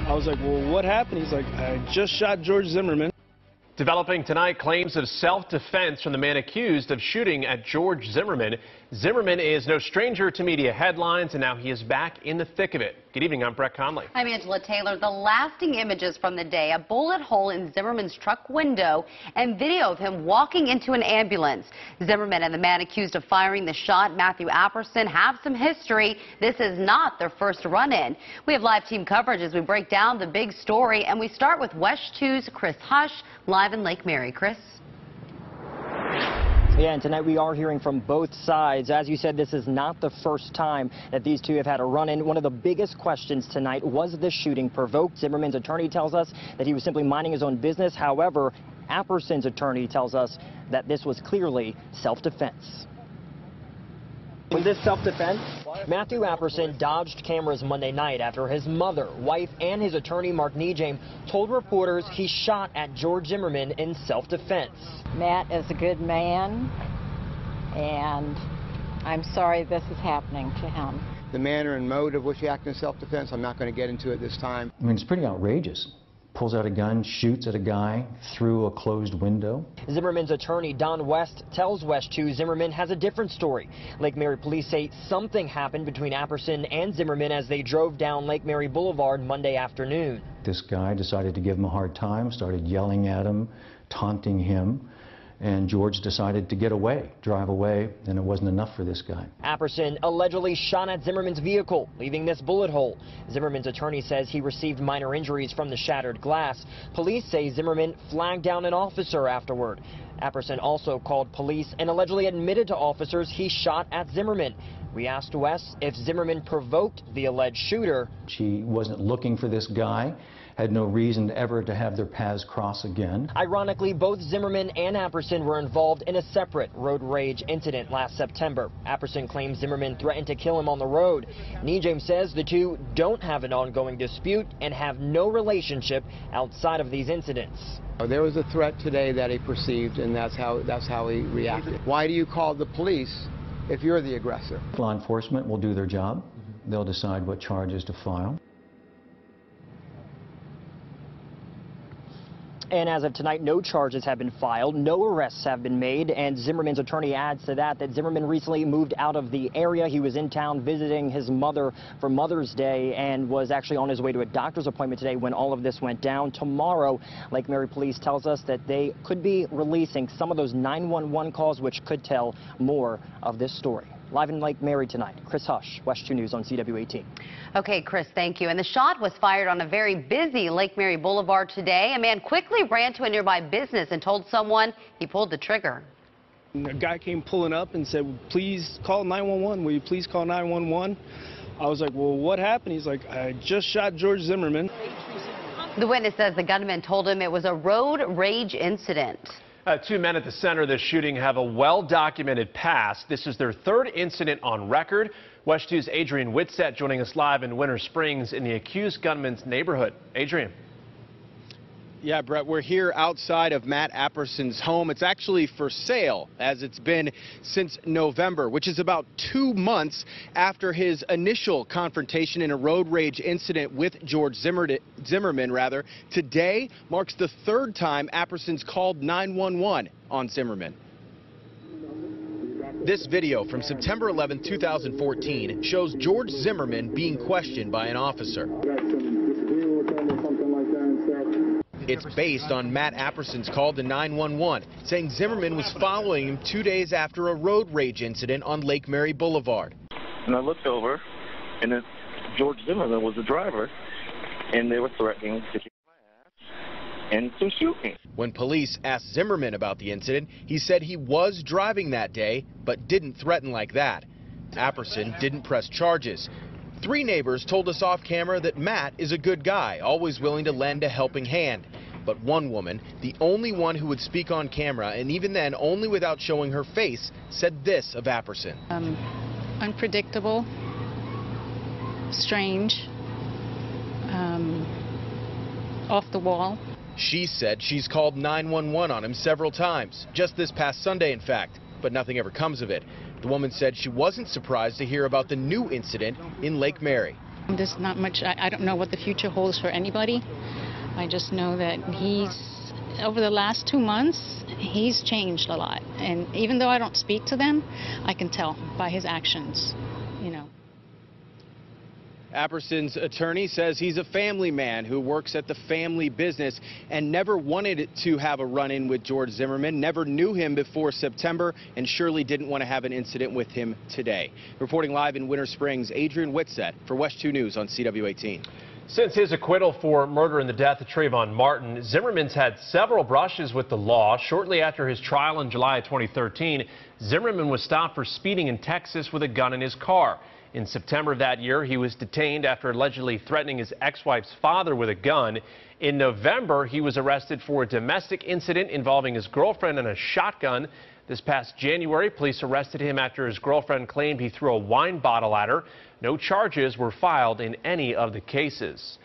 I was like, well, what happened? He's like, I just shot George Zimmerman. Developing tonight, claims of self-defense from the man accused of shooting at George Zimmerman. Zimmerman is no stranger to media headlines, and now he is back in the thick of it. Good evening, I'm Brett Conley. I'm Angela Taylor. The lasting images from the day, a bullet hole in Zimmerman's truck window and video of him walking into an ambulance. Zimmerman and the man accused of firing the shot, Matthew Apperson, have some history. This is not their first run-in. We have live team coverage as we break down the big story, and we start with West 2's Chris Hush, live in Lake Mary. Chris? Yeah, and tonight we are hearing from both sides. As you said, this is not the first time that these two have had a run-in. One of the biggest questions tonight, was this shooting provoked? Zimmerman's attorney tells us that he was simply minding his own business. However, Apperson's attorney tells us that this was clearly self-defense. Was this self-defense? Matthew Apperson dodged cameras Monday night after his mother, wife, and his attorney, Mark Nejame, told reporters he shot at George Zimmerman in self-defense. Matt is a good man, and I'm sorry this is happening to him. The manner and mode of which he acted in self-defense, I'm not going to get into it this time. I mean, it's pretty outrageous. Pulls out a gun, shoots at a guy through a closed window. Zimmerman's attorney, Don West, tells West 2 Zimmerman has a different story. Lake Mary police say something happened between Apperson and Zimmerman as they drove down Lake Mary Boulevard Monday afternoon. This guy decided to give him a hard time, started yelling at him, taunting him, and George decided to get away, drive away, and it wasn't enough for this guy. Apperson allegedly shot at Zimmerman's vehicle, leaving this bullet hole. Zimmerman's attorney says he received minor injuries from the shattered glass. Police say Zimmerman flagged down an officer afterward. Apperson also called police and allegedly admitted to officers he shot at Zimmerman. We asked Wes if Zimmerman provoked the alleged shooter. She wasn't looking for this guy, had no reason ever to have their paths cross again. Ironically, both Zimmerman and Apperson were involved in a separate road rage incident last September. Apperson claims Zimmerman threatened to kill him on the road. Nejame says the two don't have an ongoing dispute and have no relationship outside of these incidents. There was a threat today that he perceived, and that's how he reacted. Why do you call the police if you're the aggressor? Law enforcement will do their job. They'll decide what charges to file. And as of tonight, no charges have been filed, no arrests have been made, and Zimmerman's attorney adds to that Zimmerman recently moved out of the area. He was in town visiting his mother for Mother's Day and was actually on his way to a doctor's appointment today when all of this went down. Tomorrow, Lake Mary Police tells us that they could be releasing some of those 911 calls, which could tell more of this story. Live in Lake Mary tonight, Chris Hush, West 2 News on CW18. Okay, Chris, thank you. And the shot was fired on a very busy Lake Mary Boulevard today. A man quickly ran to a nearby business and told someone he pulled the trigger. A guy came pulling up and said, please call 911. Will you please call 911? I was like, well, what happened? He's like, I just shot George Zimmerman. The witness says the gunman told him it was a road rage incident. Two men at the center of this shooting have a well-documented past. This is their third incident on record. West 2's Adrian Whitsett joining us live in Winter Springs in the accused gunman's neighborhood. Adrian. Yeah, Brett, we're here outside of Matt Apperson's home. It's actually for sale, as it's been since November, which is about 2 months after his initial confrontation in a road rage incident with George Zimmerman. Today marks the third time Apperson's called 911 on Zimmerman. This video from September 11, 2014 shows George Zimmerman being questioned by an officer. It's based on Matt Apperson's call to 911, saying Zimmerman was following him 2 days after a road rage incident on Lake Mary Boulevard. And I looked over, and then George Zimmerman was the driver, and they were threatening to kick my ass and to shoot me. When police asked Zimmerman about the incident, he said he was driving that day, but didn't threaten like that. Apperson didn't press charges. 3 neighbors told us off camera that Matt is a good guy, always willing to lend a helping hand. But one woman, the only one who would speak on camera, and even then only without showing her face, said this of Apperson. Unpredictable, strange, off the wall. She said she's called 911 on him several times, just this past Sunday in fact, but nothing ever comes of it. The woman said she wasn't surprised to hear about the new incident in Lake Mary. There's not much, I don't know what the future holds for anybody. I just know that over the last 2 months, he's changed a lot. And even though I don't speak to them, I can tell by his actions, you know. Apperson's attorney says he's a family man who works at the family business and never wanted to have a run-in with George Zimmerman, never knew him before September, and surely didn't want to have an incident with him today. Reporting live in Winter Springs, Adrian Whitsett for West 2 News on CW18. Since his acquittal for murder and the death of Trayvon Martin, Zimmerman's had several brushes with the law. Shortly after his trial in July of 2013, Zimmerman was stopped for speeding in Texas with a gun in his car. In September of that year, he was detained after allegedly threatening his ex-wife's father with a gun. In November, he was arrested for a domestic incident involving his girlfriend and a shotgun. This past January, police arrested him after his girlfriend claimed he threw a wine bottle at her. No charges were filed in any of the cases.